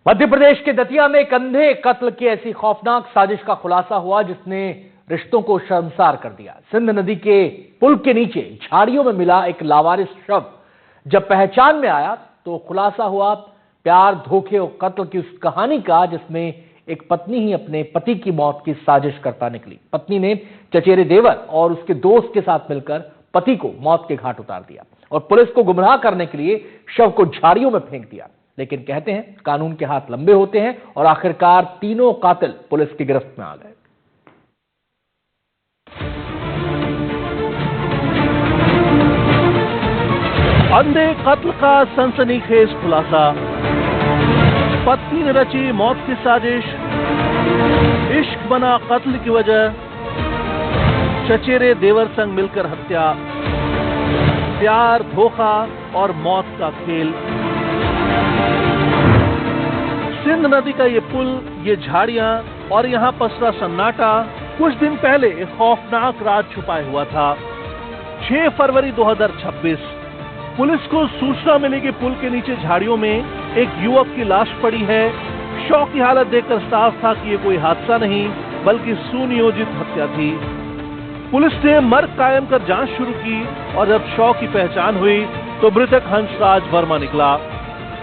मध्य प्रदेश के दतिया में एक अंधे कत्ल की ऐसी खौफनाक साजिश का खुलासा हुआ जिसने रिश्तों को शर्मसार कर दिया। सिंध नदी के पुल के नीचे झाड़ियों में मिला एक लावारिस शव जब पहचान में आया तो खुलासा हुआ प्यार, धोखे और कत्ल की उस कहानी का जिसमें एक पत्नी ही अपने पति की मौत की साजिश करता निकली। पत्नी ने चचेरे देवर और उसके दोस्त के साथ मिलकर पति को मौत के घाट उतार दिया और पुलिस को गुमराह करने के लिए शव को झाड़ियों में फेंक दिया। लेकिन कहते हैं कानून के हाथ लंबे होते हैं और आखिरकार तीनों कातिल पुलिस की गिरफ्त में आ गए। अंधे कत्ल का सनसनीखेज खुलासा, पत्नी ने रची मौत की साजिश, इश्क बना कत्ल की वजह, चचेरे देवर संग मिलकर हत्या, प्यार, धोखा और मौत का खेल। सिंध नदी का ये पुल, ये झाड़ियां और यहाँ पसरा सन्नाटा कुछ दिन पहले एक खौफनाक राज छुपाए हुआ था। 6 फरवरी 2026 पुलिस को सूचना मिली कि पुल के नीचे झाड़ियों में एक युवक की लाश पड़ी है। शव की हालत देखकर साफ था कि ये कोई हादसा नहीं बल्कि सुनियोजित हत्या थी। पुलिस ने मर्ग कायम कर जांच शुरू की और जब शव की पहचान हुई तो मृतक हंसराज वर्मा निकला।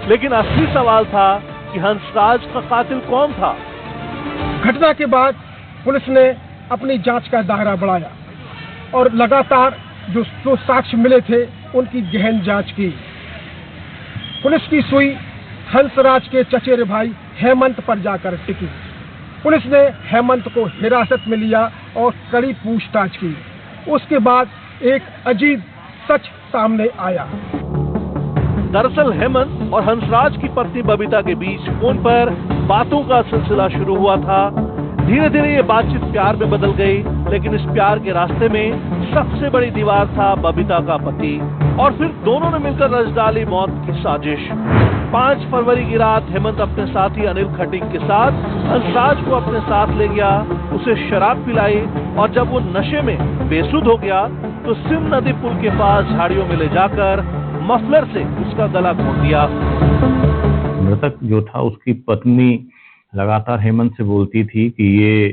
लेकिन असली सवाल था कि हंसराज का कातिल कौन था। घटना के बाद पुलिस ने अपनी जांच का दायरा बढ़ाया और लगातार जो साक्ष्य मिले थे उनकी गहन जांच की। पुलिस की सुई हंसराज के चचेरे भाई हेमंत पर जाकर टिकी। पुलिस ने हेमंत को हिरासत में लिया और कड़ी पूछताछ की। उसके बाद एक अजीब सच सामने आया। दरअसल हेमंत और हंसराज की पत्नी बबीता के बीच फोन पर बातों का सिलसिला शुरू हुआ था। धीरे धीरे ये बातचीत प्यार में बदल गई, लेकिन इस प्यार के रास्ते में सबसे बड़ी दीवार था बबीता का पति। और फिर दोनों ने मिलकर रच डाली मौत की साजिश। 5 फरवरी की रात हेमंत अपने साथी अनिल खटीक के साथ हंसराज को अपने साथ ले गया, उसे शराब पिलाई और जब वो नशे में बेसुध हो गया तो सिंध नदी पुल के पास झाड़ियों में ले जाकर मफलर से उसका गला घोंट दिया। मृतक जो था उसकी पत्नी लगातार हेमंत से बोलती थी कि ये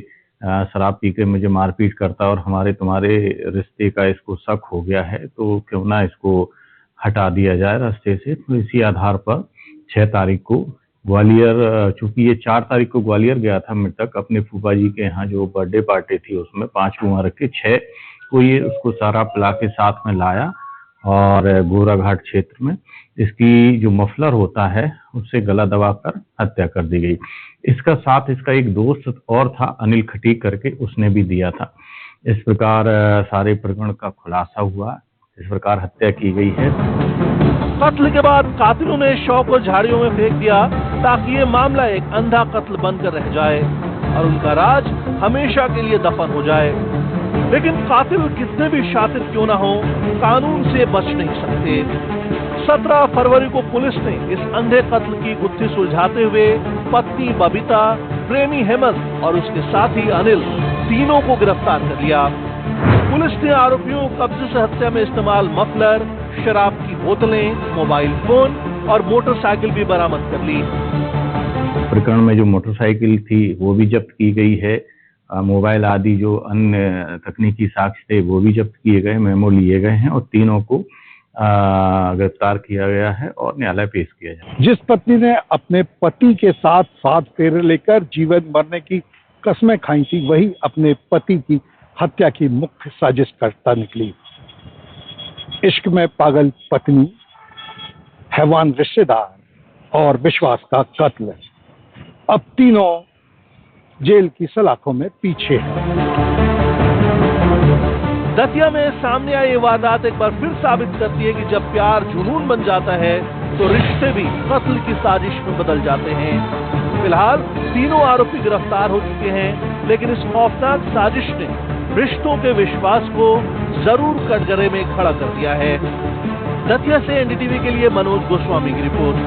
शराब पी के मुझे मारपीट करता और हमारे तुम्हारे रिश्ते का इसको शक हो गया है, तो क्यों ना इसको हटा दिया जाए रास्ते से। तो इसी आधार पर 6 तारीख को ग्वालियर, चूंकि ये 4 तारीख को ग्वालियर गया था मृतक अपने फूफा जी के यहाँ जो बर्थडे पार्टी थी उसमें 5 कुआं रख के 6 को ये उसको सारा पिला के साथ में लाया और गोराघाट क्षेत्र में इसकी जो मफलर होता है उससे गला दबाकर हत्या कर दी गई। इसका साथ इसका एक दोस्त और था अनिल खटीक करके, उसने भी दिया था। इस प्रकार सारे प्रकरण का खुलासा हुआ, इस प्रकार हत्या की गई है। कत्ल के बाद कातिलों ने शव को झाड़ियों में फेंक दिया ताकि ये मामला एक अंधा कत्ल बनकर रह जाए और उनका राज हमेशा के लिए दफन हो जाए। लेकिन कातिल कितने भी शातिर क्यों ना हो, कानून से बच नहीं सकते। 17 फरवरी को पुलिस ने इस अंधे कत्ल की गुत्थी सुलझाते हुए पत्नी बबीता, प्रेमी हेमंत और उसके साथी अनिल तीनों को गिरफ्तार कर लिया। पुलिस ने आरोपियों को कब्जे से हत्या में इस्तेमाल मफलर, शराब की बोतलें, मोबाइल फोन और मोटरसाइकिल भी बरामद कर ली। प्रकरण में जो मोटरसाइकिल थी वो भी जब्त की गई है, मोबाइल आदि जो अन्य तकनीकी साक्ष्य थे वो भी जब्त किए गए, मेमो लिए गए हैं और तीनों को गिरफ्तार किया गया है और न्यायालय पेश किया जाए। जिस पत्नी ने अपने पति के साथ 7 फेरे लेकर जीवन मरने की कस्में खाई थी, वही अपने पति की हत्या की मुख्य साजिश करता निकली। इश्क में पागल पत्नी, हैवान रिश्तेदार और विश्वास का कत्ल, अब तीनों जेल की सलाखों में पीछे है। दतिया में सामने आई ये वारदात एक बार फिर साबित करती है कि जब प्यार जुनून बन जाता है तो रिश्ते भी कत्ल की साजिश में बदल जाते हैं। फिलहाल तीनों आरोपी गिरफ्तार हो चुके हैं, लेकिन इस खौफनाक साजिश ने रिश्तों के विश्वास को जरूर कटघरे में खड़ा कर दिया है। दतिया से एनडीटीवी के लिए मनोज गोस्वामी की रिपोर्ट।